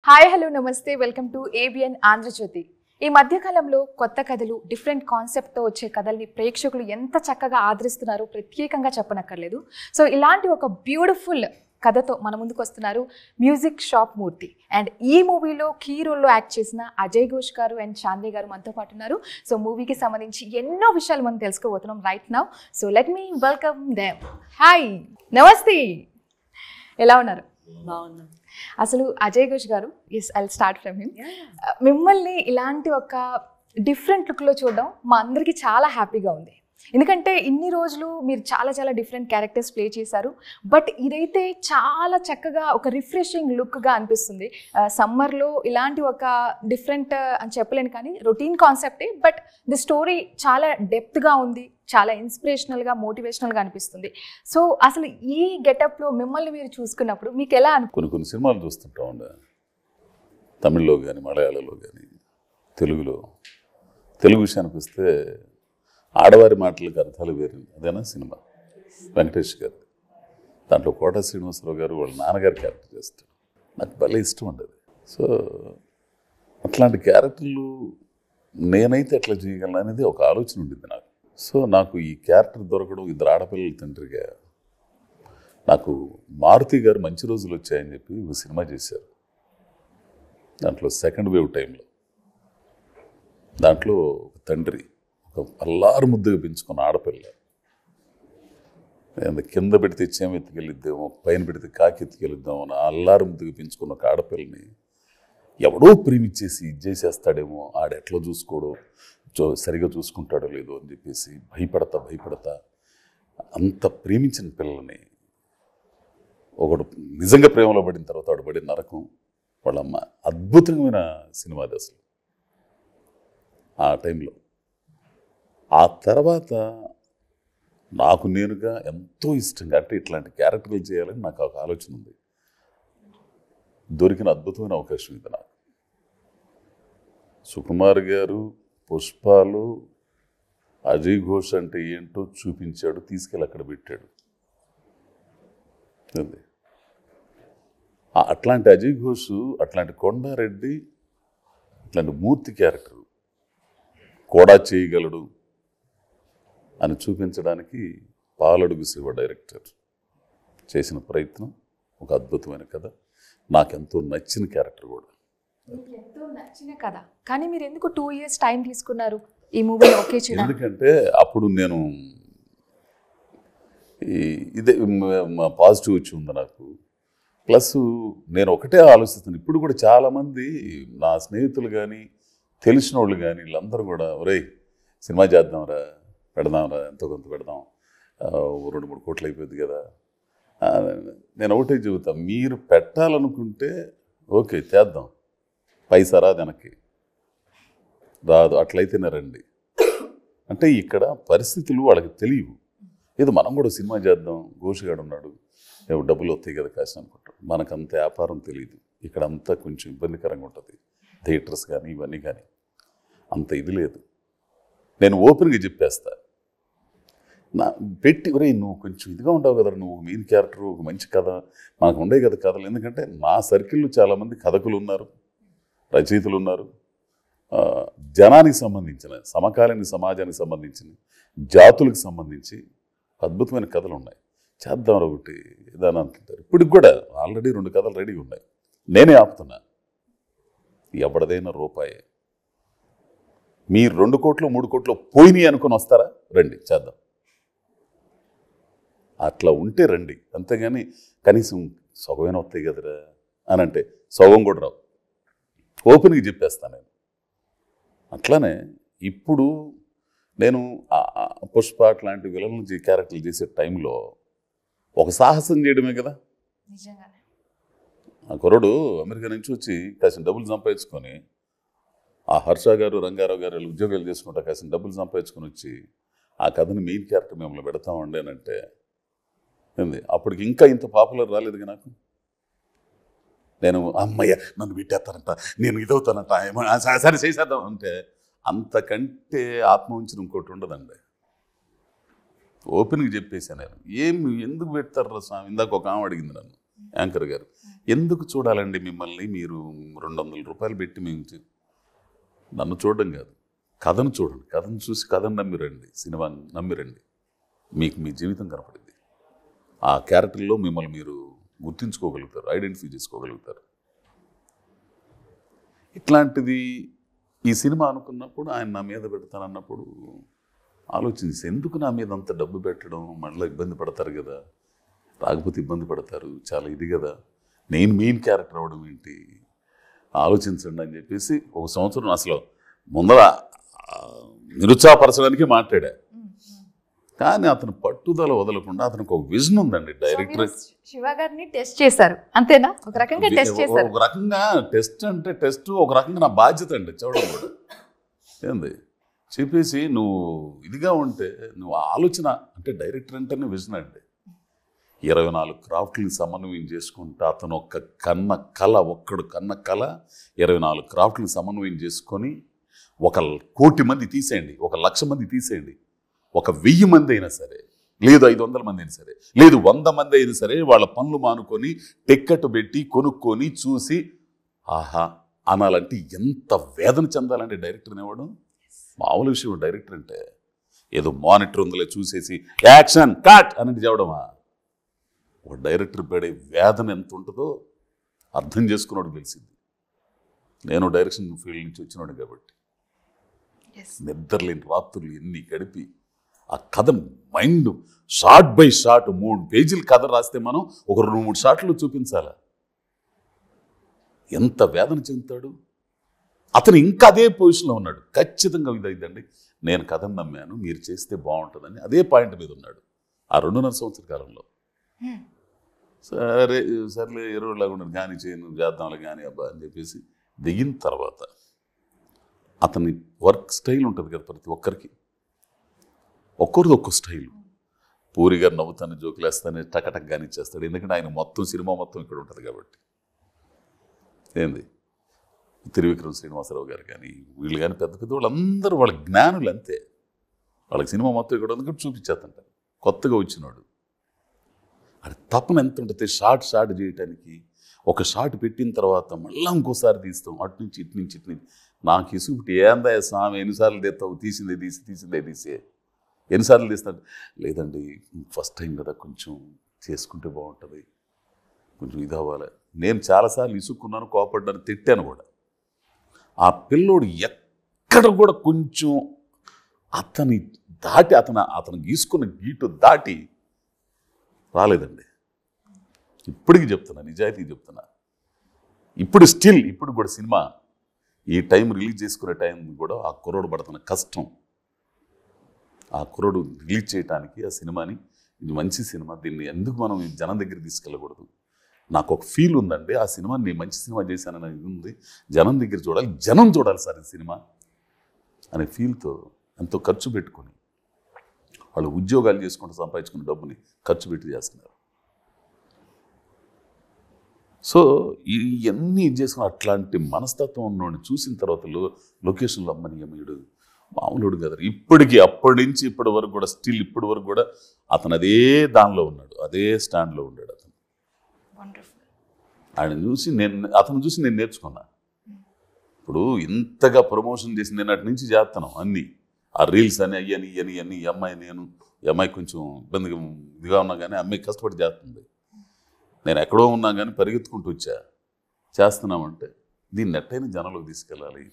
Hi hello నమస్తే welcome to ABN Andhra Jyothi. ఈ మధ్యకాలంలో కొత్త కథలు, డిఫరెంట్ కాన్సెప్ట్తో వచ్చే కథల్ని ప్రేక్షకులు ఎంత చక్కగా ఆదరిస్తున్నారో ప్రత్యేకంగా చెప్పనక్కర్లేదు. సో ఇలాంటి ఒక బ్యూటిఫుల్ కథతో మన ముందుకు వస్తున్నారు మ్యూజిక్ షాప్ మూర్తి. అండ్ ఈ మూవీలో కీ రోల్లో యాక్ట్ చేసిన అజయ్ ఘోష్ గారు అండ్ చాంద్ని గారు మనతో పాటు ఉన్నారు. సో మూవీకి సంబంధించి ఎన్నో విషయాలు మనం తెలుసుకోబోతున్నాం right now. So let me welcome them. Hi, నమస్తే, ఎలా ఉన్నారు? బాగున్నాం. అసలు అజయ్ ఘోష్ గారు, as I'll start from him. మిమ్మల్ని ఇలాంటి ఒక డిఫరెంట్ లుక్లో చూడడం మా అందరికీ చాలా హ్యాపీగా ఉంది. ఎందుకంటే ఇన్ని రోజులు మీరు చాలా చాలా డిఫరెంట్ క్యారెక్టర్స్ ప్లే చేశారు. బట్ ఇదైతే చాలా చక్కగా ఒక రిఫ్రెషింగ్ లుక్గా అనిపిస్తుంది. సమ్మర్లో ఇలాంటి ఒక డిఫరెంట్ అని చెప్పలేను, కానీ రొటీన్ కాన్సెప్టే, బట్ ది స్టోరీ చాలా డెప్త్గా ఉంది, చాలా ఇన్స్పిరేషనల్గా, మోటివేషనల్గా అనిపిస్తుంది. సో అసలు ఈ గెటప్లో మిమ్మల్ని మీరు చూసుకున్నప్పుడు మీకు ఎలా కొన్ని సినిమాలు చూస్తుంటాం అండి, తమిళ్లో కానీ మలయాళంలో కానీ తెలుగు విషయానికి వస్తే ఆడవారి మాటలకు అర్థాలు వేరు, అదేనా సినిమా వెంకటేష్ గారు. దాంట్లో కోట శ్రీనివాసరావు గారు వాళ్ళ నాన్నగారు క్యారెక్టర్ చేస్తాడు. నాకు భలే ఇష్టం ఉండదు. సో అట్లాంటి క్యారెక్టర్లు నేనైతే ఎట్లా చేయగలను అనేది ఒక ఆలోచన ఉండింది నాకు. సో నాకు ఈ క్యారెక్టర్ దొరకడం, ఇద్దరు ఆడపిల్లల తండ్రిగా, నాకు మారుతి గారు మంచి రోజులు వచ్చాయని చెప్పి ఒక సినిమా చేశారు. దాంట్లో సెకండ్ వేవ్ టైంలో దాంట్లో ఒక తండ్రి ఒక అల్లారు ముద్దుగా పెంచుకున్న ఆడపిల్ల, కింద పెడితే చేమ ఎత్తుకెళ్ళిద్దామో, పైన పెడితే కాకి ఎత్తుకెళ్ళిద్దామో అని అల్లారు ముద్దుగా పెంచుకున్న ఒక ఆడపిల్లని ఎవడో ప్రేమించేసి ఇచ్చేసేస్తాడేమో, ఆడెట్లా చూసుకోడో, సరిగా చూసుకుంటాడో లేదో అని చెప్పేసి భయపడతా అంత ప్రేమించిన పిల్లల్ని ఒకడు నిజంగా ప్రేమలో పడిన తర్వాత వాడు పడిన నరకం, వాళ్ళమ్మ. అద్భుతమైన సినిమా అది అసలు ఆ టైంలో. ఆ తర్వాత నాకు నేనుగా ఎంతో ఇష్టంగా, అంటే ఇట్లాంటి క్యారెక్టర్లు చేయాలని నాకు ఒక ఆలోచన ఉంది. దొరికిన అద్భుతమైన అవకాశం ఇది నాకు. సుకుమార్ గారు పుష్పాలు అజయ్ ఘోష్ అంటే ఏంటో చూపించాడు, తీసుకెళ్ళి అక్కడ పెట్టాడు. అట్లాంటి అజయ్ ఘోష్, అట్లాంటి కొండారెడ్డి, అట్లాంటి మూర్తి క్యారెక్టర్ కూడా చేయగలడు అని చూపించడానికి పాలడుగు శివ డైరెక్టర్ చేసిన ప్రయత్నం ఒక అద్భుతమైన కథ. నాకెంతో నచ్చిన క్యారెక్టర్ కూడా. ఎంతో నచ్చిన కథ, కానీ మీరు ఎందుకు 2 years టైం తీసుకున్నారు ఈ మూవీ ఓకే చేయడానికి? ఎందుకంటే అప్పుడు నేను ఇదే పాజిటివ్ వచ్చి ఉంది నాకు. ప్లస్ నేను ఒకటే ఆలోచిస్తాను, ఇప్పుడు కూడా చాలామంది నా స్నేహితులు కానీ తెలిసిన వాళ్ళు కానీ వీళ్ళందరూ కూడా, ఒరేయ్ సినిమా చేద్దాంరా, పెడదాంరా, ఎంతో కొంత పెడదాం, 2-3 కోట్లు అయిపోద్ది కదా. నేను ఒకటే చెబుతా, మీరు పెట్టాలనుకుంటే ఓకే చేద్దాం, పైసా రాదు వెనక్కి రాదు, అట్లయితేనే రండి. అంటే ఇక్కడ పరిస్థితులు వాళ్ళకి తెలియవు. ఏదో మనం కూడా సినిమా చేద్దాం, ఘోషగాడు ఉన్నాడు, డబ్బులు వస్తాయి కదా కాసిన అనుకుంటాం. మనకంత వ్యాపారం తెలియదు. ఇక్కడ అంతా కొంచెం ఇబ్బందికరంగా ఉంటుంది. థియేటర్స్ కానీ ఇవన్నీ కానీ అంత ఇది లేదు. నేను ఓపెన్గా చెప్పేస్తా, నా పెట్టి ఒరే నువ్వు కొంచెం ఇదిగా ఉండవు కదా, నువ్వు మెయిన్ క్యారెక్టర్, ఒక మంచి కథ, మనకు ఉండే కదా కథలు. ఎందుకంటే మా సర్కిల్లో చాలామంది కథకులు ఉన్నారు, రచయితలు ఉన్నారు, జనానికి సంబంధించిన, సమకాలీన సమాజానికి సంబంధించిన, జాతులకు సంబంధించి అద్భుతమైన కథలు ఉన్నాయి. చేద్దాం ఒకటి ఏదైనా అంటుంటారు. ఇప్పటికి కూడా ఆల్రెడీ 2 కథలు రెడీగా ఉన్నాయి. నేనే ఆపుతున్నా, ఎవడదైనా రూపాయే. మీరు 2 కోట్లు 3 కోట్లు పోయినాయి అనుకుని వస్తారా, రండి చేద్దాం. అట్లా ఉంటే రండి, అంతేగాని కనీసం సగమైన వస్తాయి కదరా అని అంటే సగం కూడా రావు. ఓపెన్గా చెప్పేస్తాను నేను. అట్లానే ఇప్పుడు నేను పుష్ప అట్లాంటి విలన్లు క్యారెక్టర్లు చేసే టైంలో ఒక సాహసం చేయడమే కదా. నిజంగానే ఆ కుర్రడు అమెరికా నుంచి వచ్చి కాసిన డబ్బులు సంపాదించుకొని, ఆ హర్ష గారు, రంగారావు గారు ఉద్యోగాలు చేసుకుంటా కాసిన డబ్బులు సంపాదించుకొని వచ్చి ఆ కథని మెయిన్ క్యారెక్టర్ మిమ్మల్ని పెడతామండి అని అంటే ఏంది, అప్పటికి ఇంకా ఇంత పాపులర్ రాలేదుగా నాకు. నేను అమ్మయ్య నన్ను పెట్టేస్తానంట, నేను ఇదవుతానంట, సరే చేసేద్దాం అంటే అంతకంటే ఆత్మవంచన ఇంకోటి ఉండదండి. ఓపెన్గా చెప్పేసాను నేను. ఎందుకు పెడతారు స్వామి, ఇందాక ఒక ఆమె అడిగింది నన్ను, యాంకర్ గారు, ఎందుకు చూడాలండి మిమ్మల్ని, మీరు 200 రూపాయలు పెట్టి మేము నన్ను చూడడం కాదు, కథను చూడండి, కథను చూసి కథను నమ్మిరండి, సినిమాని నమ్మిరండి, మీకు మీ జీవితం కనపడింది. ఆ క్యారెక్టర్లో మిమ్మల్ని మీరు గుర్తించుకోగలుగుతారు, ఐడెంటిఫై చేసుకోగలుగుతారు. ఇట్లాంటిది ఈ సినిమా అనుకున్నప్పుడు ఆయన నా మీద పెడతానన్నప్పుడు ఆలోచించి, ఎందుకు నా మీద అంత డబ్బు పెట్టడం, మళ్ళీ ఇబ్బంది పడతారు కదా, రాకపోతే ఇబ్బంది పడతారు, చాలా ఇది కదా, నేను మెయిన్ క్యారెక్టర్ అవ్వడం ఏంటి, ఆలోచించండి అని చెప్పేసి 1 సంవత్సరం అసలు ముందర నిరుత్సాహపరచడానికి మాట్లాడా. కానీ అతను పట్టుదల వదలకుండా, అతనికి ఒక విజన్ ఉందండి. డైరెక్టర్ శివ గారిని టెస్ట్ చేశారు అంతేనా? ఒక రకంగా టెస్ట్ చేశారు. ఒక రకంగా టెస్ట్ అంటే టెస్ట్, ఒక రకంగా నా బాధ్యత అండి చూడడం కూడా. ఏంది చెప్పేసి, నువ్వు ఇదిగా ఉంటే నువ్వు ఆలోచన అంటే డైరెక్టర్ అంటేనే విజన్ అండి. 24 క్రాఫ్ట్ని సమన్వయం చేసుకుంటా అతను ఒక్కడు కన్న కళ 24 క్రాఫ్ట్ని సమన్వయం చేసుకొని 1,00,00,000 మంది తీసేయండి, 1,00,000 మంది తీసేయండి, 1,000 మంది అయినా సరే, లేదు 500 మంది అయినా సరే, లేదు 100 మంది అయినా సరే, వాళ్ళ పనులు మానుకొని టిక్కెట్ పెట్టి కొనుక్కొని చూసి ఆహా అనాలంటే ఎంత వేదన చెందాలంటే డైరెక్టర్ని ఇవ్వడం మామూలు విషయం. డైరెక్టర్ అంటే ఏదో మానిటర్ ఉందిలే చూసేసి యాక్షన్ కట్ అని చెప్పడమా? ఒక డైరెక్టర్ పడే వేదన ఎంత ఉంటుందో అర్థం చేసుకున్నాడు తెలిసింది. నేను డైరెక్షన్ ఫీల్డ్ నుంచి వచ్చినాడు కాబట్టి నిద్రలేని రాత్రులు ఎన్ని గడిపి ఆ కథ మైండ్ షార్ట్ బై షార్ట్ 3 పేజీలు కథ రాస్తే మనం ఒక 2-3 షాట్లు చూపించాలా? ఎంత వేదన చెందుతాడు. అతను ఇంకా అదే పొజిషన్లో ఉన్నాడు. ఖచ్చితంగా ఇదండి, నేను కథను నమ్మాను, మీరు చేస్తే బాగుంటుందని అదే పాయింట్ మీద ఉన్నాడు ఆ 2.5 సంవత్సర కాలంలో. సర్లే ఎరువులాగా ఉన్నాడు, కానీ చేయను చేద్దాంలే కానీ అబ్బా అని చెప్పేసి దిగిన తర్వాత అతని వర్క్ స్టైల్ ఉంటుంది కదా, ప్రతి ఒక్కరికి ఒక్కరిది ఒక్కో స్టైలు. పూరి గారు నవ్వుతాను, జోకులేస్తాను, టకటక్ కానీ ఇచ్చేస్తాడు. ఎందుకంటే ఆయన మొత్తం సినిమా మొత్తం ఇక్కడ ఉంటుంది కాబట్టి. ఏంది త్రివిక్రమ్ శ్రీనివాసరావు గారు కానీ వీళ్ళు కానీ పెద్ద పెద్ద వాళ్ళందరూ వాళ్ళ జ్ఞానులు అంతే. వాళ్ళకి సినిమా మొత్తం ఇక్కడ ఉంది కాబట్టి చూపించేస్తుంటారు. కొత్తగా వచ్చినాడు అది తప్పన ఎంత ఉంటుంది షార్ట్ చేయటానికి. ఒక షాట్ పెట్టిన తర్వాత మళ్ళీ ఇంకోసారి తీస్తాం, అటు నుంచి ఇటు నుంచి. నాకు ఇసుగుటి ఏందా స్వామి, ఎన్నిసార్లు తీస్తావు, తీసిందే తీసే ఎన్నిసార్లు తీస్తాడు. లేదండి ఫస్ట్ టైం కదా, కొంచెం చేసుకుంటే బాగుంటుంది, కొంచెం ఇది అవ్వాలి. నేను చాలాసార్లు ఇసుక్కున్నాను, కోపడ్డాను, తిట్టాను కూడా. ఆ పిల్లోడు ఎక్కడ కూడా కొంచెం అతని దాటి అతను గీసుకున్న గీటు దాటి రాలేదండి. ఇప్పటికి చెప్తున్నా, నిజాయితీ చెప్తున్నా. ఇప్పుడు కూడా సినిమా ఈ టైం రిలీజ్ చేసుకునే టైం కూడా ఆ కుర్రోడు పడుతున్న కష్టం, ఆ కుర్రోడు రిలీజ్ చేయడానికి ఆ సినిమాని, ఇది మంచి సినిమా, దీన్ని ఎందుకు మనం జనం దగ్గర తీసుకెళ్ళకూడదు, నాకు ఒక ఫీల్ ఉందండి, ఆ సినిమాని నేను మంచి సినిమా చేశానని ఇది ఉంది, జనం దగ్గర చూడాలి, జనం చూడాలి సార్ ఈ సినిమా అనే ఫీల్తో ఎంతో ఖర్చు పెట్టుకొని వాళ్ళు ఉద్యోగాలు చేసుకుంటూ సంపాదించుకున్న డబ్బుని ఖర్చు పెట్టి చేస్తున్నారు. సో ఇవన్నీ చేసుకుని అట్లాంటి మనస్తత్వం ఉన్నవాడిని చూసిన తర్వాత లొకేషన్లో అమ్మని అమ్మయుడు మామూలుడు కదా. అప్పటి నుంచి ఇప్పటి వరకు కూడా ఇప్పటి వరకు కూడా అతను అదే దానిలో ఉన్నాడు, అదే స్టాండ్లో ఉన్నాడు అతను. అతను చూసి నేను నేర్చుకున్నా. ఇప్పుడు ఇంతగా ప్రమోషన్ చేసి నేను అటు నుంచి చేస్తాను అన్నీ, ఆ రీల్స్ అని అయ్యని ఈ అమ్మాయి కొంచెం ఇదిగా ఉన్నా కానీ అమ్మాయి కష్టపడి చేస్తుంది, నేను ఎక్కడో ఉన్నా కానీ పరిగెత్తుకుంటూ చేస్తున్నామంటే దీన్ని ఎట్టయినా జనంలోకి తీసుకెళ్ళాలి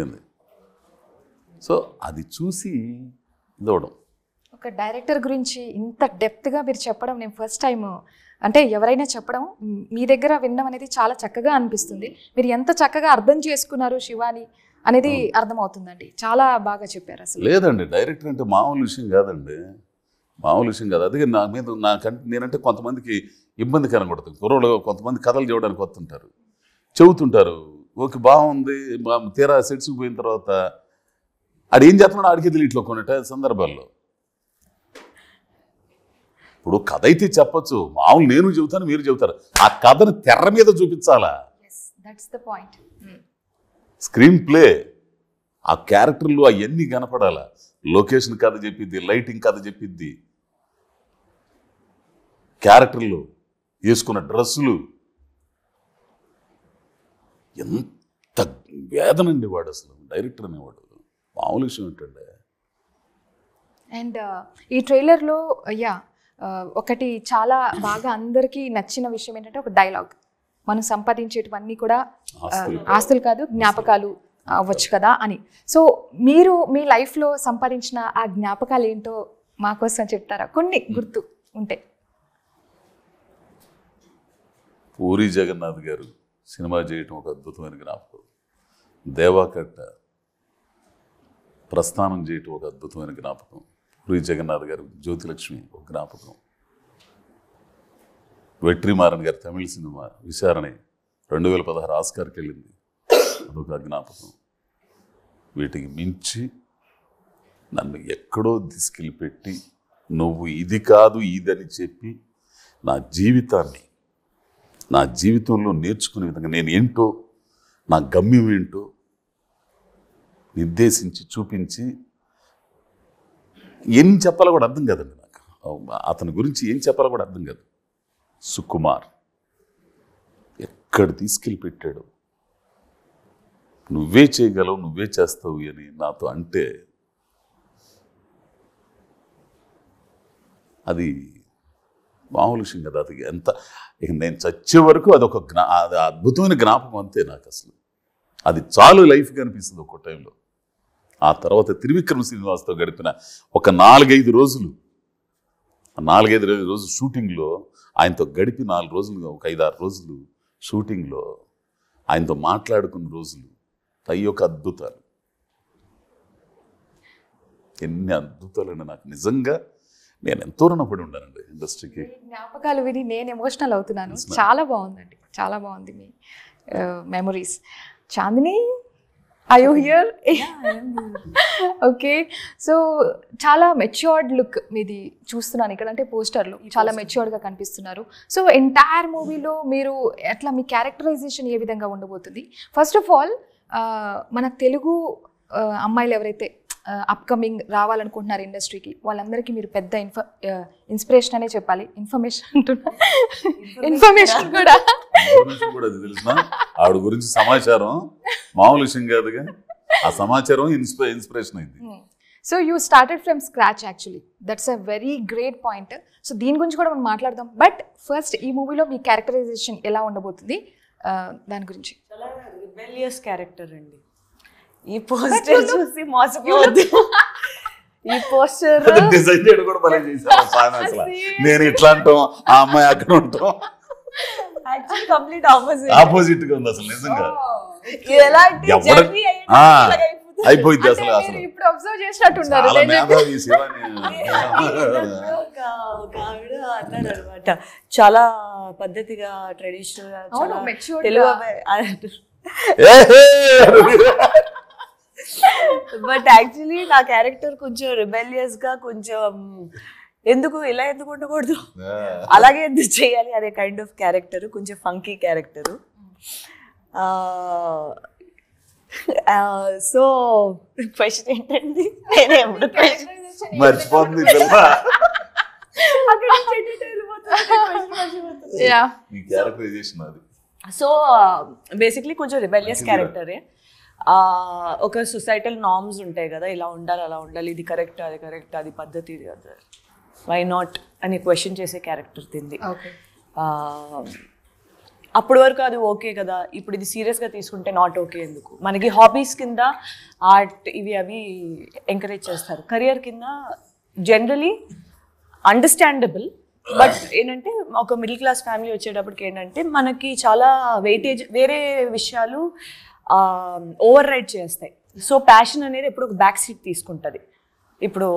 ఏంది. సో అది చూసి ఇదవడం. ఒక డైరెక్టర్ గురించి ఇంత డెప్త్గా మీరు చెప్పడం నేను ఫస్ట్ టైం, అంటే ఎవరైనా చెప్పడం మీ దగ్గర వినడం అనేది చాలా చక్కగా అనిపిస్తుంది. మీరు ఎంత చక్కగా అర్థం చేసుకున్నారు శివాని అనేది అర్థమవుతుందండి. చాలా బాగా చెప్పారు. అసలు లేదండి, డైరెక్టర్ అంటే మామూలు విషయం కాదండి, మామూలు విషయం కాదు. అందుకే నా మీద నేనంటే కొంతమందికి ఇబ్బంది కనబడుతుంది. కుర్రోళ్ళు కొంతమంది కథలు చేయడానికి వస్తుంటారు, చెబుతుంటారు, ఓకే బాగుంది, తీరా సెట్స్కి పోయిన తర్వాత ఆడేం చేస్తున్నాడు ఆడికి తెలియట్లో కొన్ని సందర్భాల్లో. ఇప్పుడు కథ అయితే చెప్పచ్చు, మామూలు నేను చెబుతాను, మీరు చెబుతారు, ఆ కథను తెర మీద చూపించాలా, స్క్రీన్ ప్లే, ఆ క్యారెక్టర్లు అవన్నీ కనపడాలా, లొకేషన్ కథ చెప్పిద్ది, లైటింగ్ కథ చెప్పిద్ది, క్యారెక్టర్లు వేసుకున్న డ్రెస్సులు, ఎంత వేదనండి వాడు. అసలు డైరెక్టర్ అనేవాడు మామూలు విషయం ఏంటంటే. అండ్ ఈ ట్రైలర్లో ఒకటి చాలా బాగా అందరికీ నచ్చిన విషయం ఏంటంటే ఒక డైలాగ్, మనం సంపాదించేటివన్నీ కూడా ఆస్తులు కాదు జ్ఞాపకాలు అవ్వచ్చు కదా అని. సో మీరు మీ లైఫ్లో సంపాదించిన ఆ జ్ఞాపకాలు ఏంటో మాకోసం చెప్తారా? కొన్ని గుర్తు ఉంటే. పూరి జగన్నాథ్ గారు సినిమా చేయటం ఒక అద్భుతమైన జ్ఞాపకం. దేవాకట్ట ప్రస్థానం చేయటం ఒక అద్భుతమైన జ్ఞాపకం. పూరి జగన్నాథ్ గారు జ్యోతిలక్ష్మి ఒక జ్ఞాపకం. వెట్రిమారన్ గారి తమిళ సినిమా విచారణి 2016 ఆస్కార్కి వెళ్ళింది, అదొక జ్ఞాపకం. వీటికి మించి నన్ను ఎక్కడో తీసుకెళ్ళిపెట్టి నువ్వు ఇది కాదు ఇదని చెప్పి నా జీవితంలో నేర్చుకునే విధంగా నేను ఏంటో, నా గమ్యం ఏంటో నిర్దేశించి చూపించి, ఏం చెప్పాలో కూడా అర్థం కాదండి నాకు. అతని గురించి ఏం చెప్పాలో కూడా అర్థం కాదు. సుకుమార్ ఎక్కడ తీసుకెళ్ళి పెట్టాడు, నువ్వే చేయగలవు, నువ్వే చేస్తావు అని నాతో అంటే అది మామూలు విషయం కదా. అది ఎంత, ఇక నేను చచ్చే వరకు అదొక అది అద్భుతమైన జ్ఞాపకం అంతే నాకు. అసలు అది చాలు లైఫ్గా అనిపిస్తుంది ఒక్కో టైంలో. ఆ తర్వాత త్రివిక్రమ్ శ్రీనివాస్తో గడిపిన ఒక 4-5 రోజులు, 4-5 రోజులు షూటింగ్లో ఆయనతో గడిపి 4 రోజులు, ఒక 5-6 రోజులు షూటింగ్లో ఆయనతో మాట్లాడుకున్న రోజులు అయ్యొక అద్భుతాలు. ఎన్ని అద్భుతాలండి. నాకు నిజంగా నేను ఎంతో రుణపడి ఉన్నానండి ఇండస్ట్రీకి. జ్ఞాపకాలు విని నేను ఎమోషనల్ అవుతున్నాను. చాలా బాగుందండి, చాలా బాగుంది మీ memories. Chandini, are you here? Okay, so చాలా మెచ్యూర్డ్ లుక్ మీది చూస్తున్నాను ఇక్కడ, అంటే పోస్టర్లో చాలా మెచ్యూర్డ్గా కనిపిస్తున్నారు. సో ఎంటైర్ మూవీలో మీరు ఎట్లా, మీ క్యారెక్టరైజేషన్ ఏ విధంగా ఉండబోతుంది? ఫస్ట్ ఆఫ్ ఆల్ మన తెలుగు అమ్మాయిలు ఎవరైతే అప్కమింగ్ రావాలనుకుంటున్నారు ఇండస్ట్రీకి, వాళ్ళందరికీ మీరు పెద్ద ఇన్స్పిరేషన్ అనే చెప్పాలి. ఇన్ఫర్మేషన్ కూడా తెలిసిన ఆవిడ గురించి సమాచారం మామూలు విషయం కాదుగా. ఆ సమాచారం ఇన్స్పిరేషన్ అయింది. So you started from scratch actually, that's a very great point. So దీని గురించి కూడా మనం మాట్లాడదాం. బట్ ఫస్ట్ ఈ మూవీలో మీ క్యారెక్టరైజేషన్ ఎలా ఉండబోతుంది, దాని గురించి. చాలా రిబెలియస్ క్యారెక్టర్ అండి. ఈ పోస్టర్ చూసి మోసపోవద్దు. ఈ పోస్టర్ డిజైన్ చేయడం కూడా భలే చేశారు. నేను ఇట్లా అంటాం, ఆ అమ్మాయి అక్కడ ఉంటాం, యాక్చువల్లీ కంప్లీట్ ఆపోజిట్ గా ఉంది అసలు. నిజంగా ఎలాంటి జర్నీ అయిపోయింది అసలు. అసలు ఇప్పుడు అబ్జర్వ్ చేసినట్టున్నారు. ఒక ఆవిడ అన్నారు అనమాట, చాలా పద్ధతిగా ట్రెడిషనల్ గా తెలుగు. బట్ యాక్చువల్లీ నా క్యారెక్టర్ కొంచెం రిబెలియస్ గా, కొంచెం ఎందుకు ఉండకూడదు, అలాగే ఎందుకు చేయాలి అనే కైండ్ ఆఫ్ క్యారెక్టర్, కొంచెం ఫంకీ క్యారెక్టర్. సో క్వశ్చన్ ఏంటండి, నేనే మర్చిపోతుంది. సో బేసిక్లీ కొంచెం రిబెలియస్ క్యారెక్టరే. ఒక సొసైటల్ నార్మ్స్ ఉంటాయి కదా, ఇలా ఉండాలి, అలా ఉండాలి, ఇది కరెక్ట్, అది కరెక్ట్, అది పద్ధతి, ఇది కదా, వై నాట్ అని క్వశ్చన్ చేసే క్యారెక్టర్ తింది. అప్పటి వరకు అది ఓకే కదా, ఇప్పుడు ఇది సీరియస్గా తీసుకుంటే నాట్ ఓకే ఎందుకు. మనకి హాబీస్ కింద ఆర్ట్ ఇవి అవి ఎంకరేజ్ చేస్తారు, కెరియర్ కింద జనరలీ అండర్స్టాండబుల్. బట్ ఏంటంటే ఒక మిడిల్ క్లాస్ ఫ్యామిలీ వచ్చేటప్పటికి ఏంటంటే మనకి చాలా వెయిటేజ్ వేరే విషయాలు ఓవర్ రైడ్ చేస్తాయి. సో ప్యాషన్ అనేది ఎప్పుడు ఒక బ్యాక్ సీట్ తీసుకుంటుంది. ఇప్పుడు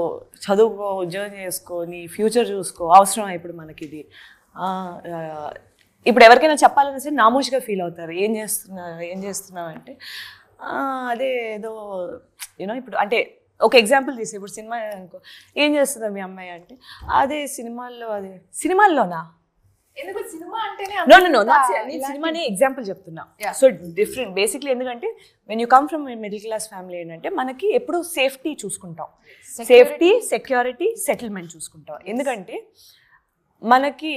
చదువుకో, ఉద్యోగం చేసుకో, నీ ఫ్యూచర్ చూసుకో, అవసరమా ఇప్పుడు మనకి ఇది. ఇప్పుడు ఎవరికైనా చెప్పాలని సరే నామోషిగా ఫీల్ అవుతారు. ఏం చేస్తున్నావు అంటే అదే ఏదో యూనో. ఇప్పుడు అంటే ఒక ఎగ్జాంపుల్ తీసి, ఇప్పుడు సినిమా అనుకో, ఏం చేస్తుందా మీ అమ్మాయి అంటే, అదే సినిమాల్లోనా సినిమాని ఎగ్జాంపుల్ చెప్తున్నా. So different basically. ఎందుకంటే when you come from middle class family ఏంటంటే మనకి ఎప్పుడు సేఫ్టీ చూసుకుంటాం, సేఫ్టీ, సెక్యూరిటీ, సెటిల్మెంట్ చూసుకుంటాం. ఎందుకంటే మనకి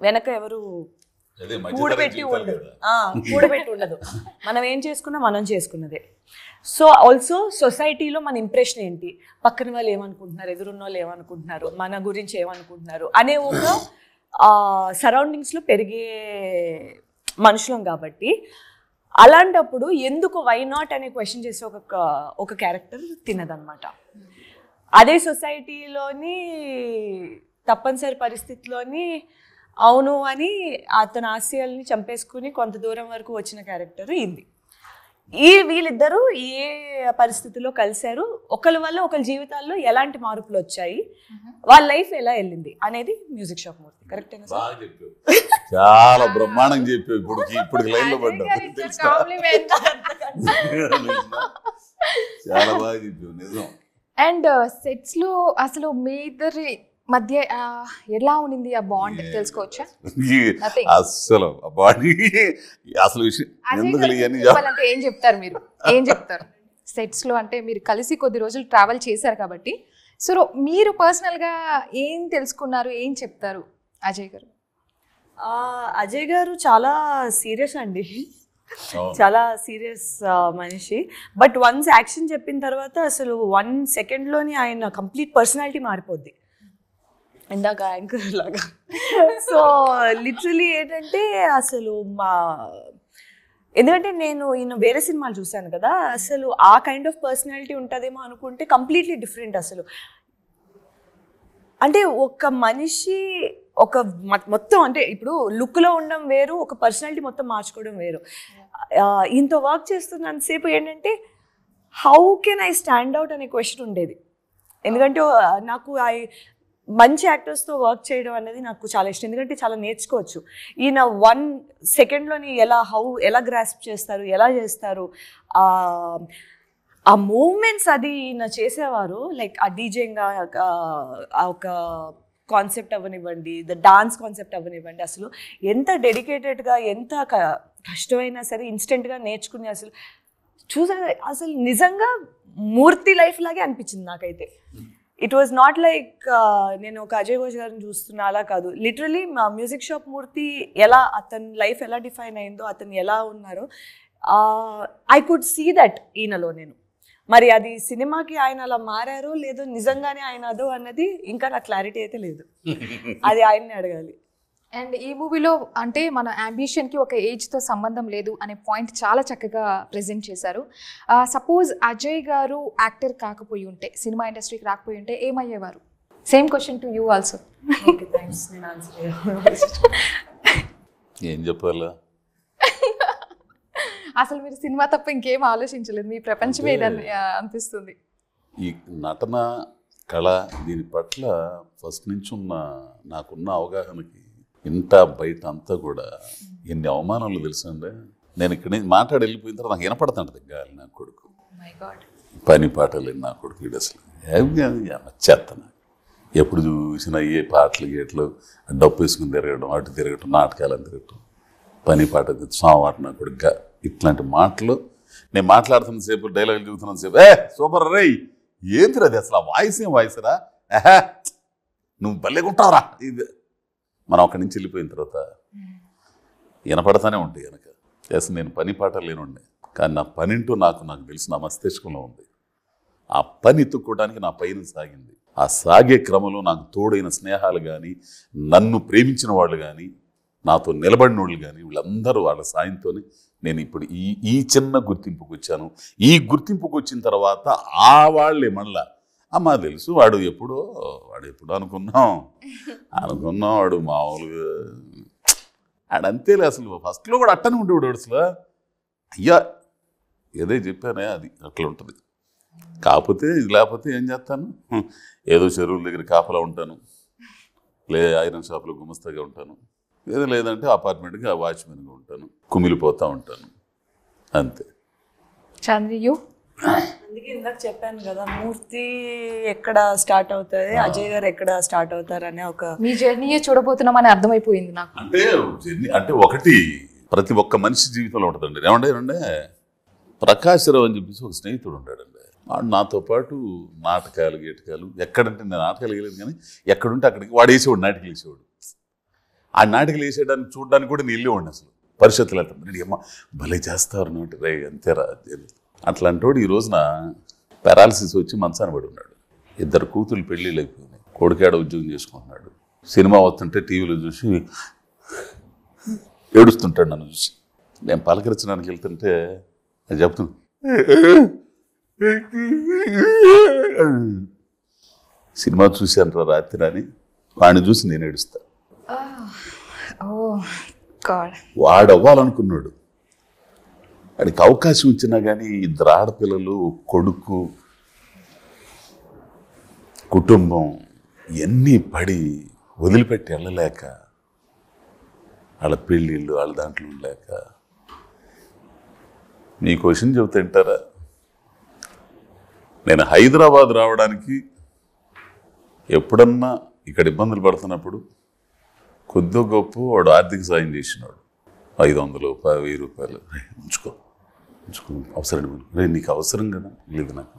వెనక ఎవరు అదే కూడబెట్టి ఉండదు, కూడబెట్టి ఉండదు. మనం ఏం చేసుకున్నా మనం చేసుకున్నదే. సో ఆల్సో సొసైటీలో మన ఇంప్రెషన్ ఏంటి, పక్కన వాళ్ళు ఏమనుకుంటున్నారు, ఎదురున్న వాళ్ళు ఏమనుకుంటున్నారు, మన గురించి ఏమనుకుంటున్నారు అనే ఒక సరౌండింగ్స్లో పెరిగే మనుషులం కాబట్టి, అలాంటప్పుడు ఎందుకు వై నాట్ అనే క్వశ్చన్ చేసే ఒక క్యారెక్టర్ తినదనమాట. అదే సొసైటీలోని తప్పనిసరి పరిస్థితిలోని అవును అని అతని ఆశయాల్ని చంపేసుకుని కొంత దూరం వరకు వచ్చిన క్యారెక్టర్ ఇది. వీళ్ళిద్దరూ ఏ పరిస్థితుల్లో కలిశారు, ఒకరి వల్ల ఒకరి జీవితాల్లో ఎలాంటి మార్పులు వచ్చాయి, వాళ్ళ లైఫ్ ఎలా వెళ్ళింది అనేది మ్యూజిక్ షాప్ మూర్తి. కరెక్టేనా సార్? చాలా బ్రహ్మాండంగా చెప్పావు. ఇప్పుడు లైన్ లో పడ్డావు, చాలా బాగా చెప్పావు, నిజం. అండ్ సెట్స్ లో అసలు మీ ఇద్దరి మధ్య ఎలా ఉండింది ఆ బాండ్ తెలుసుకోవచ్చా? అసలు ఆ బాడీ అసలు విషయం అంటే ఏం చెప్తారు మీరు, ఏం చెప్తారు సెట్స్ లో? అంటే మీరు కలిసి కొద్ది రోజులు ట్రావెల్ చేశారు కాబట్టి, సో మీరు పర్సనల్ గా ఏం తెలుసుకున్నారు, ఏం చెప్తారు అజయ్ గారు? అజయ్ గారు చాలా సీరియస్ అండి, చాలా సీరియస్ మనిషి. బట్ వన్స్ యాక్షన్ చెప్పిన తర్వాత అసలు 1 సెకండ్లోని ఆయన కంప్లీట్ పర్సనాలిటీ మారిపోద్ది, ఇందాక యాంకర్ లాగా. సో లిటరలీ ఏంటంటే అసలు ఎందుకంటే నేను ఈయన వేరే సినిమాలు చూశాను కదా, అసలు ఆ కైండ్ ఆఫ్ పర్సనాలిటీ ఉంటుందేమో అనుకుంటే కంప్లీట్లీ డిఫరెంట్. అసలు అంటే ఒక మనిషి ఒక మొత్తం అంటే ఇప్పుడు లుక్లో ఉండడం వేరు, ఒక పర్సనాలిటీ మొత్తం మార్చుకోవడం వేరు. ఇంత వర్క్ చేస్తున్నంతసేపు ఏంటంటే how can I stand out అనే క్వశ్చన్ ఉండేది. ఎందుకంటే నాకు మంచి యాక్టర్స్తో వర్క్ చేయడం అనేది నాకు చాలా ఇష్టం, ఎందుకంటే చాలా నేర్చుకోవచ్చు. ఈయన 1 సెకండ్లోని ఎలా గ్రాస్ప్ చేస్తారు, ఎలా చేస్తారు, ఆ మూమెంట్స్ అది ఈయన చేసేవారు. లైక్ ఆ డీజేగా ఒక కాన్సెప్ట్ అవ్వనివ్వండి, డాన్స్ కాన్సెప్ట్ అవ్వనివ్వండి, అసలు ఎంత డెడికేటెడ్గా, ఎంత కష్టమైనా సరే ఇన్స్టెంట్గా నేర్చుకుని అసలు చూసాను. అసలు నిజంగా మూర్తి లైఫ్ లాగే అనిపించింది నాకైతే. ఇట్ వాజ్ నాట్ లైక్ నేను ఒక అజయ్ ఘోష్ గారిని చూస్తున్నా, అలా కాదు. లిటరలీ మా మ్యూజిక్ షాప్ మూర్తి ఎలా అతని లైఫ్ ఎలా డిఫైన్ అయిందో, అతను ఎలా ఉన్నారో ఐ కుడ్ సీ దట్ ఈయనలో నేను. మరి అది సినిమాకి ఆయన అలా మారారో లేదో, నిజంగానే ఆయన అదో అన్నది ఇంకా నాకు క్లారిటీ అయితే లేదు, అది ఆయన్ని అడగాలి. అండ్ ఈ మూవీలో అంటే మన అంబిషన్కి ఒక ఏజ్తో సంబంధం లేదు అనే పాయింట్ చాలా చక్కగా ప్రెజెంట్ చేశారు. సపోజ్ అజయ్ గారు యాక్టర్ కాకపోయి ఉంటే, సినిమా ఇండస్ట్రీకి రాకపోయి ఉంటే ఏమయ్యేవారు? Same question to you also. ఏం చెప్పాలా? అసలు మీరు సినిమా తప్ప ఇంకేం ఆలోచించలేదు, మీ ప్రపంచమే అనిపిస్తుంది. ఈ నటన కళ దీని పట్ల ఫస్ట్ నుంచి నాకున్న అవగాహనకి ఇంత బయట అంతా కూడా ఎన్ని అవమానాలు తెలుసండి. నేను ఇక్కడ నుంచి మాట్లాడి వెళ్ళిపోయిన తర్వాత నాకు వినపడుతుంటది గాలి, నా కొడుకు పని పాటలు నా కొడుకు వీడు అసలు చెత్తన. ఎప్పుడు చూసినా ఏ పాటలు గేట్లు డప్పు వేసుకుని తిరగడం, అటు తిరగటం, నాటకాలను తిరగటం, పని పాట సోమవారం నా కొడుకు ఇట్లాంటి మాటలు. నేను మాట్లాడుతున్న సేపు డైలాగులు చెబుతున్నంత సేపు సూపర్ రై ఏంటి అది అసలు ఆ వాయిస్ ఏం వాయిస్ రా, నువ్వు భలేగుంటావురా. ఇది మనం అక్కడి నుంచి వెళ్ళిపోయిన తర్వాత వినపడతానే ఉంటాయి కనుక అసలు నేను పని పాట లేనుండే, కానీ నా పనింటూ నాకు తెలిసి నా మస్తిష్కంలో ఉంది. ఆ పని ఎత్తుక్కోవడానికి నా పైన సాగింది. ఆ సాగే క్రమంలో నాకు తోడైన స్నేహాలు కానీ, నన్ను ప్రేమించిన వాళ్ళు కానీ, నాతో నిలబడిన వాళ్ళు కానీ, వీళ్ళందరూ వాళ్ళ సాయంతోనే నేను ఇప్పుడు ఈ చిన్న గుర్తింపుకు వచ్చాను. ఈ గుర్తింపుకు వచ్చిన తర్వాత ఆ వాళ్ళే మళ్ళా అమ్మా తెలుసు వాడు ఎప్పుడో అనుకున్నాం వాడు మామూలుగా ఆడంతేలే. అసలు ఫస్ట్లో కూడా అట్టనే ఉండేవాడు అసలు. అయ్యా ఏదో చెప్పానే అది అట్లా ఉంటుంది. కాకపోతే ఇది లేకపోతే ఏం చేస్తాను, ఏదో చెరువుల దగ్గర కాపలా ఉంటాను, ఐరన్ షాప్లో గుమస్తాగా ఉంటాను, లేదంటే అపార్ట్మెంట్గా వాచ్మెన్గా ఉంటాను, కుమిలిపోతూ ఉంటాను, అంతే. చంద్రియు అందుకే ఇందాక చెప్పాను కదా, మూర్తి ఎక్కడ స్టార్ట్ అవుతుంది, అజయ్ గారు ఎక్కడ స్టార్ట్ అవుతారనే ఒక మీ జర్నీయే చూడబోతున్నామని అర్థమైపోయింది నాకు. అంటే జర్నీ అంటే ఒకటి ప్రతి ఒక్క మనిషి జీవితంలో ఉంటుందండి. ఏమంటే ప్రకాశ్రావు అని చెప్పేసి ఒక స్నేహితుడు ఉంటాడండి. వాడు నాతో పాటు నాటకాలు గీటకాలు ఎక్కడంటే నేను నాటకాలు వేయలేదు కానీ ఎక్కడుంటే అక్కడికి వాడు వేసేవాడు, నాటకాలు వేసేవాడు. ఆ నాటికలు వేసేయడానికి చూడడానికి కూడా నేను వెళ్ళేవాడిని అసలు పరిషత్తులు వెళ్తాను అమ్మ భలే చేస్తారు నోటి రే అంతేరా అట్లాంటోడు ఈ రోజున పారాలసిస్ వచ్చి మంచాన పడి ఉన్నాడు. 2 కూతుళ్ళు పెళ్ళిళ్ళు అయిపోయినాయి. కొడుకాడ ఉద్యోగం చేసుకుంటున్నాడు. సినిమా వస్తుంటే టీవీలో చూసి ఏడుస్తుంటాడు నన్ను చూసి. నేను పలకరించడానికి వెళ్తుంటే అది చెప్తాను సినిమా చూశాను రాత్రి అని వాడిని చూసి నేను ఏడుస్తా. వాడు అవ్వాలనుకున్నాడు. వాడికి అవకాశం ఇచ్చినా కానీ 2 ఆడపిల్లలు, కొడుకు, కుటుంబం ఇవన్నీ పడి వదిలిపెట్టి వెళ్ళలేక వాళ్ళ పెళ్ళిళ్ళు వాళ్ళ దాంట్లో లేక. మీ క్వశ్చన్ చెబుతా వింటారా? నేను హైదరాబాద్ రావడానికి ఎప్పుడన్నా ఇక్కడ ఇబ్బందులు పడుతున్నప్పుడు కొద్ది గొప్ప వాడు ఆర్థిక సాయం చేసినాడు. 500, 1000 రూపాయలు ఉంచుకో అవసరం రే నీకు అవసరం కదా లేదు నాకు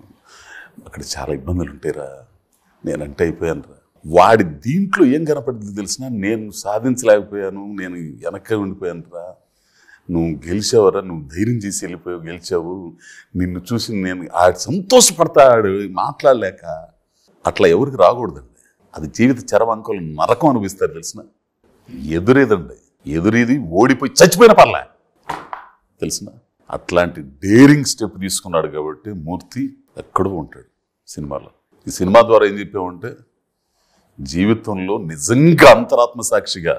అక్కడ చాలా ఇబ్బందులు ఉంటాయిరా నేనంటే అయిపోయాను రా. వాడి దీంట్లో ఏం కనపడింది తెలిసినా నేను సాధించలేకపోయాను, నేను వెనక్కి ఉండిపోయాను రా. నువ్వు గెలిచావరా, నువ్వు ధైర్యం చేసి వెళ్ళిపోయావు, గెలిచావు. నిన్ను చూసి నేను సంతోషపడతాడు మాట్లాడలేక. అట్లా ఎవరికి రాకూడదండి. అది జీవిత చరమాంకంలో నరకం అనిపిస్తారు తెలిసిన. ఎదురేది ఓడిపోయి చచ్చిపోయిన పర్లే తెలిసిన. అట్లాంటి డేరింగ్ స్టెప్ తీసుకున్నాడు కాబట్టి మూర్తి ఎక్కడో ఉంటాడు సినిమాలో. ఈ సినిమా ద్వారా ఏం చెప్పామంటే జీవితంలో నిజంగా అంతరాత్మ సాక్షిగా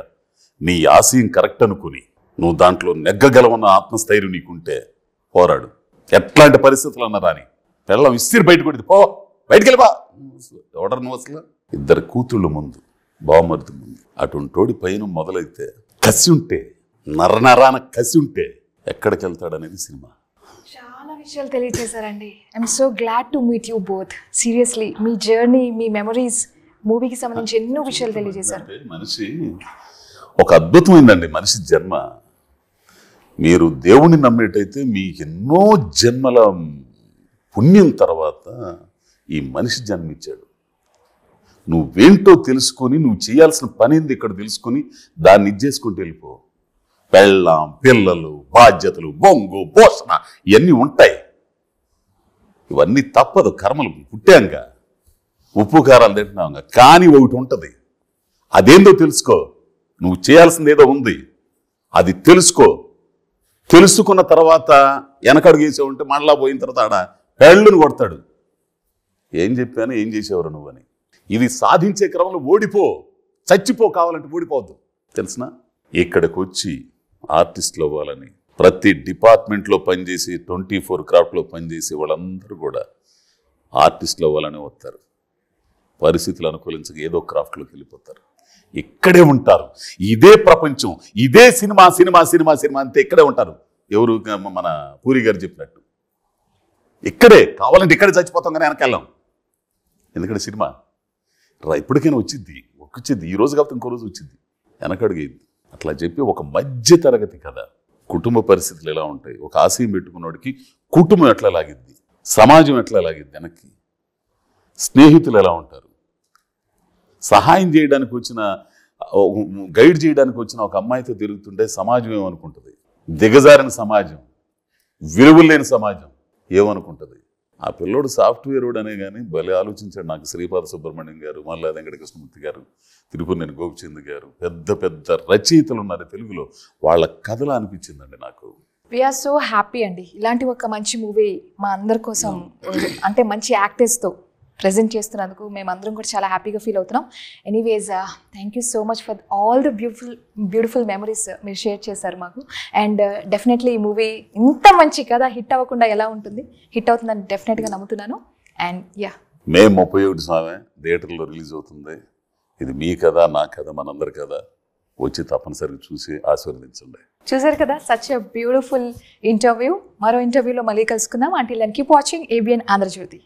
నీ ఆశయం కరెక్ట్ అనుకుని నువ్వు దాంట్లో నెగ్గగలవన్న ఆత్మస్థైర్యం నీకుంటే పోరాడు. ఎట్లాంటి పరిస్థితులు అన్నా రాని పిల్లం ఇస్తిరి బయట కొడితే పో బయటికి వెళ్ళిపా ఎవడరు నువ్వు అసలు. 2 కూతుళ్ళు ముందు, బావమరుది ముందు, అటుంటోడి పైన మొదలైతే కసి ఉంటే నరనరాన కసి ఉంటే ఎక్కడికి వెళ్తాడనేది సినిమా. చాలా విషయాలు తెలియజేశారండి. I'm so glad to meet you both. Seriously మీ జర్నీ, మీ మెమరీస్, మూవీకి సంబంధించి ఎన్నో విషయాలు తెలియజేశారు. మనిషి ఒక అద్భుతమైందండి మనిషి జన్మ. మీరు దేవుణ్ణి నమ్మేటైతే మీకు ఎన్నో జన్మల పుణ్యం తర్వాత ఈ మనిషి జన్మించాడు. నువ్వేంటో తెలుసుకొని నువ్వు చేయాల్సిన పని ఏంది ఇక్కడ తెలుసుకొని దాన్ని ఇచ్చేసుకుంటూ వెళ్ళిపో. పెళ్ళాం, పిల్లలు, బాధ్యతలు, బొంగు, పోషణ ఇవన్నీ ఉంటాయి. ఇవన్నీ తప్పదు, కర్మలు పుట్టాంక ఉప్పు కారాలు తింటున్నాంగా. కానీ ఒకటి ఉంటుంది, అదేందో తెలుసుకో. నువ్వు చేయాల్సింది ఏదో ఉంది, అది తెలుసుకో. తెలుసుకున్న తర్వాత వెనకడుగు వేసావుంటే మళ్ళా పోయిన తర్వాత ఆడ పెళ్ళుని కొడతాడు. ఏం చెప్పాను, ఏం చేసేవారు నువ్వని. ఇది సాధించే క్రమంలో ఓడిపో, చచ్చిపో, కావాలంటే ఓడిపోవద్దు తెలిసిన. ఇక్కడికి వచ్చి ఆర్టిస్టులు అవ్వాలని ప్రతి డిపార్ట్మెంట్లో పనిచేసి 24 క్రాఫ్ట్లో పనిచేసి వాళ్ళందరూ కూడా ఆర్టిస్టులు అవ్వాలని వస్తారు. పరిస్థితులు అనుకూలించక ఏదో క్రాఫ్ట్లోకి వెళ్ళిపోతారు. ఇక్కడే ఉంటారు. ఇదే ప్రపంచం, ఇదే సినిమా సినిమా సినిమా సినిమా అంతే ఇక్కడే ఉంటారు. ఎవరు మన పూరి గారు చెప్పినట్టు ఇక్కడే కావాలంటే ఇక్కడే చచ్చిపోతాం కానీ వెనకెళ్ళాం. ఎందుకంటే సినిమా ఇప్పటికైనా వచ్చింది. ఈ రోజు కాకపోతే ఇంకో రోజు వచ్చింది, వెనకడిగేది. అట్లా చెప్పి ఒక మధ్య తరగతి కథ. కుటుంబ పరిస్థితులు ఎలా ఉంటాయి, ఒక ఆశయం పెట్టుకున్నవాడికి కుటుంబం ఎట్లా లాగిద్ది, సమాజం ఎట్లా లాగిద్ది వెనక్కి, స్నేహితులు ఎలా ఉంటారు, సహాయం చేయడానికి వచ్చిన గైడ్ చేయడానికి వచ్చిన ఒక అమ్మాయితో తిరుగుతుంటే సమాజం ఏమనుకుంటుంది, దిగజారిన సమాజం, విలువలు లేని సమాజం ఏమనుకుంటుంది. ఆ పిల్లోడు సాఫ్ట్వేర్ అనే కానీ భలే ఆలోచించాడు. నాకు శ్రీపాద సుబ్రహ్మణ్యం గారు, మల్లా వెంకటకృష్ణమూర్తి గారు, తిరుపతినేని గోపిచంద్ గారు, పెద్ద పెద్ద రచయితలు ఉన్నారు తెలుగులో. వాళ్ళ కథలు అనిపించిందండి నాకు. వీఆర్ సో హ్యాపీ అండి. ఇలాంటి ఒక మంచి మూవీ మా అందరి కోసం, అంటే మంచి యాక్టర్స్తో ప్రజెంట్ చేస్తున్నందుకు మేమందరం కూడా చాలా హ్యాపీగా ఫీల్ అవుతున్నాం. Anyways thank you so much for all the beautiful memories మీరు షేర్ చేశారు మాకు. అండ్ డెఫినెట్లీ ఈ మూవీ ఇంత మంచి కథ హిట్ అవ్వకుండా ఎలా ఉంటుంది, హిట్ అవుతుందని డెఫినెట్గా నమ్ముతున్నాను. అండ్ మే 31 థియేటర్లో రిలీజ్ అవుతుంది. ఇది మీ కథ, నా కథ, మనందరి కథ. వచ్చి తప్పనిసరిగా చూసి ఆశీర్వదించండి. చూసారు కదా, సచ్ ఎ బ్యూటిఫుల్ ఇంటర్వ్యూ. మరో ఇంటర్వ్యూలో మళ్ళీ కలుసుకుందాం. Until then keep watching ABN Andhra Jyothi.